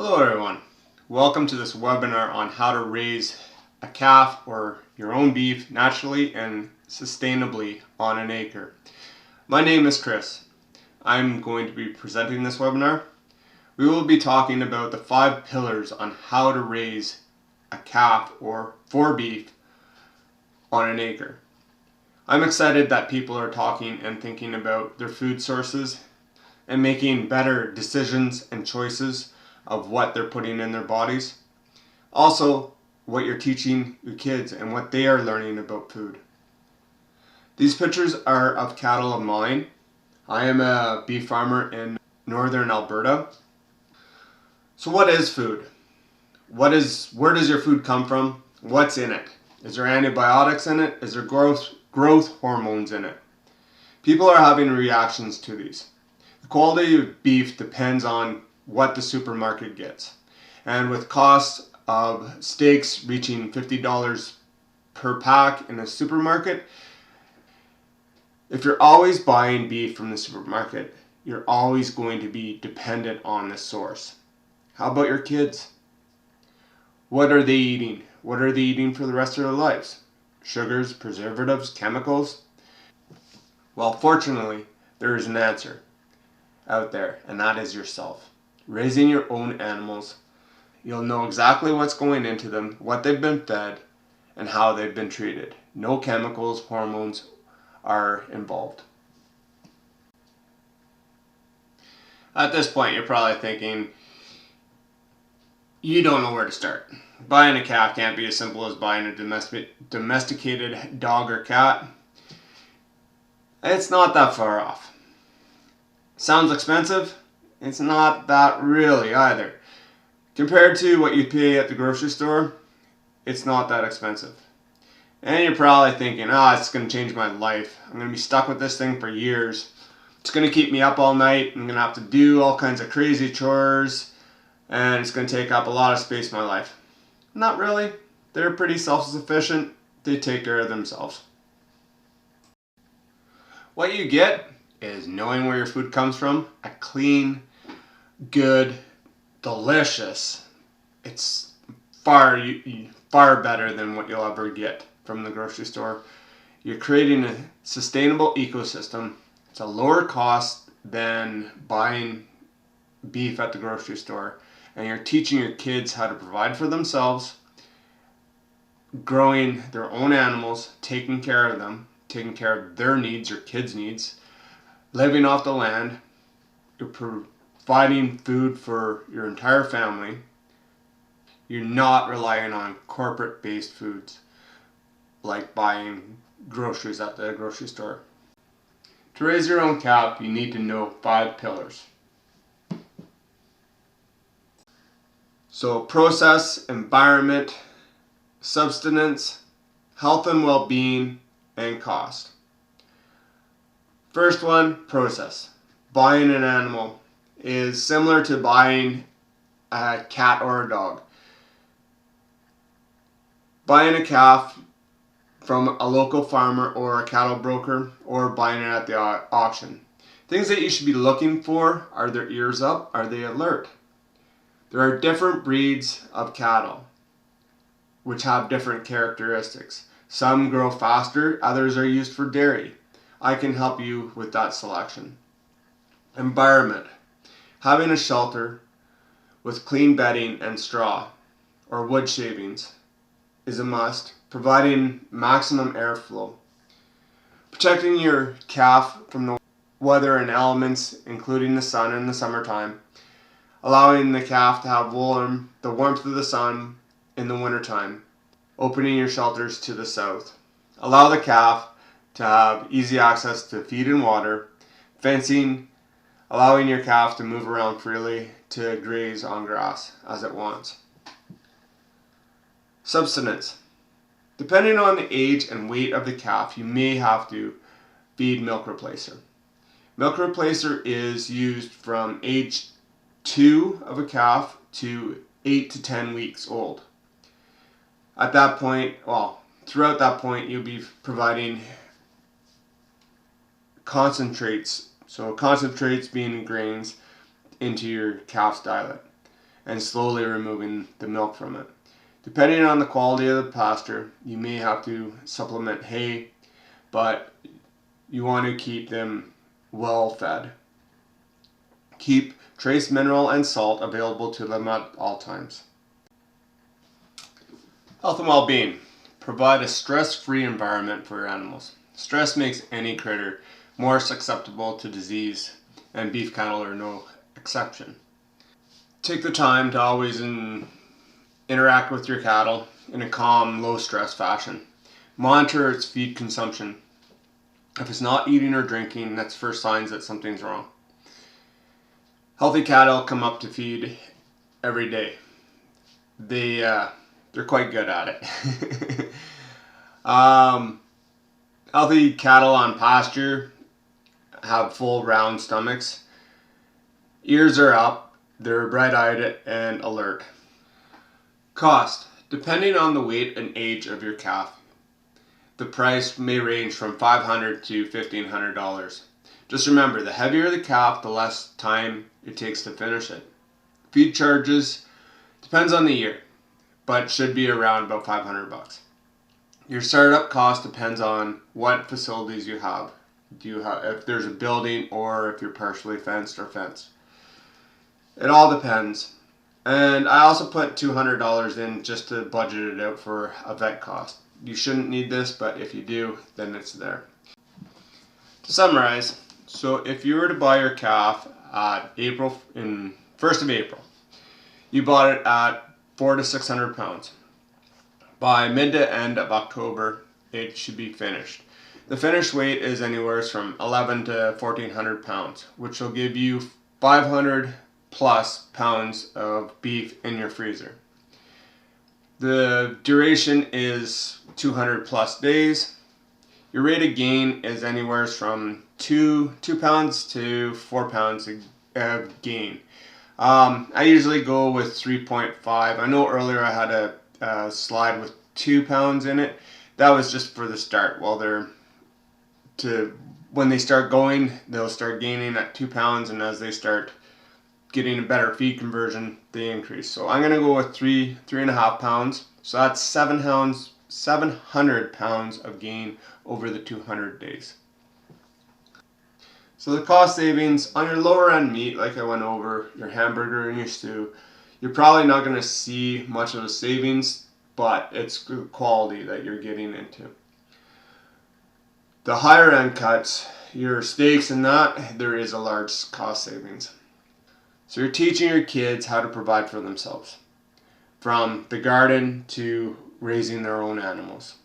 Hello everyone, welcome to this webinar on how to raise a calf or your own beef naturally and sustainably on an acre. My name is Chris. I'm going to be presenting this webinar. We will be talking about the 5 pillars on how to raise a calf or for beef on an acre. I'm excited that people are talking and thinking about their food sources and making better decisions and choices of what they're putting in their bodies. Also, what you're teaching your kids and what they are learning about food. These pictures are of cattle of mine. I am a beef farmer in northern Alberta. So what is food? Where does your food come from? What's in it? Is there antibiotics in it? Is there growth hormones in it? People are having reactions to these. The quality of beef depends on what the supermarket gets. And with costs of steaks reaching $50 per pack in a supermarket, if you're always buying beef from the supermarket, you're always going to be dependent on the source. How about your kids? What are they eating? What are they eating for the rest of their lives? Sugars, preservatives, chemicals? Well, fortunately, there is an answer out there, and that is yourself. Raising your own animals, you'll know exactly what's going into them, what they've been fed, and how they've been treated. No chemicals, hormones are involved. At this point, you're probably thinking, you don't know where to start. Buying a calf can't be as simple as buying a domesticated dog or cat. It's not that far off. Sounds expensive? It's not that really either. Compared to what you pay at the grocery store, it's not that expensive. And you're probably thinking, it's going to change my life. I'm going to be stuck with this thing for years. It's going to keep me up all night. I'm going to have to do all kinds of crazy chores. And it's going to take up a lot of space in my life. Not really. They're pretty self-sufficient. They take care of themselves. What you get is knowing where your food comes from, a clean, good, delicious. It's far better than what you'll ever get from the grocery store. You're creating a sustainable ecosystem. It's a lower cost than buying beef at the grocery store, and you're teaching your kids how to provide for themselves, growing their own animals, taking care of them, taking care of their needs, your kids' needs, living off the land. You're providing food for your entire family. You're not relying on corporate-based foods like buying groceries at the grocery store. To raise your own calf, you need to know 5 pillars. So process, environment, subsistence, health and well-being, and cost. First one, process. Buying an animal is similar to buying a cat or a dog. Buying a calf from a local farmer or a cattle broker, or buying it at the auction. Things that you should be looking for: are their ears up? Are they alert? There are different breeds of cattle which have different characteristics. Some grow faster, others are used for dairy. I can help you with that selection. Environment. Having a shelter with clean bedding and straw or wood shavings is a must, providing maximum airflow. Protecting your calf from the weather and elements, including the sun in the summertime. Allowing the calf to have the warmth of the sun in the wintertime. Opening your shelters to the south. Allow the calf to have easy access to feed and water. Fencing, allowing your calf to move around freely to graze on grass as it wants. Subsistence. Depending on the age and weight of the calf, you may have to feed milk replacer. Milk replacer is used from age 2 of a calf to 8 to 10 weeks old. At that point, throughout that point, you'll be providing concentrates, so concentrates being grains, into your calf's diet. and slowly removing the milk from it. Depending on the quality of the pasture, you may have to supplement hay, but you want to keep them well fed. Keep trace mineral and salt available to them at all times. Health and well-being. Provide a stress-free environment for your animals. Stress makes any critter more susceptible to disease, and beef cattle are no exception. Take the time to always interact with your cattle in a calm, low-stress fashion. Monitor its feed consumption. If it's not eating or drinking, that's first signs that something's wrong. Healthy cattle come up to feed every day. They're quite good at it. Healthy cattle on pasture have full round stomachs. Ears are up. They're bright-eyed and alert. Cost. Depending on the weight and age of your calf, the price may range from $500 to $1,500. Just remember, the heavier the calf, the less time it takes to finish it. Feed charges depends on the year, but should be around about $500. Your startup cost depends on what facilities you have. If there's a building or if you're partially fenced or fenced. It all depends. And I also put $200 in just to budget it out for a vet cost. You shouldn't need this, but if you do, then it's there. To summarize, so if you were to buy your calf at 1st of April, you bought it at 400 to 600 pounds. By mid to end of October, it should be finished. The finished weight is anywhere from 11 to 1,400 pounds, which will give you 500 plus pounds of beef in your freezer. The duration is 200 plus days. Your rate of gain is anywhere from 2 pounds to 4 pounds of gain. I usually go with 3.5. I know earlier I had a slide with 2 pounds in it. That was just for the start. When they start going, they'll start gaining at 2 pounds, and as they start getting a better feed conversion, they increase. So I'm gonna go with 3.5 pounds. So that's 700 pounds of gain over the 200 days. So the cost savings on your lower end meat, like I went over, your hamburger and your stew, you're probably not gonna see much of a savings, but it's the quality that you're getting into. The higher end cuts, your steaks and that, there is a large cost savings. So you're teaching your kids how to provide for themselves, from the garden to raising their own animals,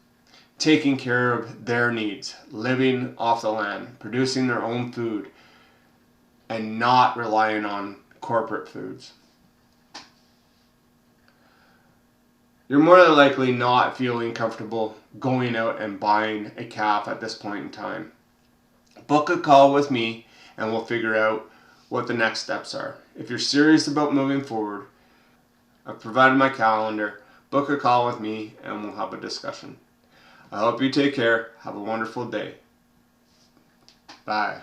taking care of their needs, living off the land, producing their own food, and not relying on corporate foods. You're more than likely not feeling comfortable going out and buying a calf at this point in time. Book a call with me and we'll figure out what the next steps are. If you're serious about moving forward, I've provided my calendar. Book a call with me and we'll have a discussion. I hope you take care. Have a wonderful day. Bye.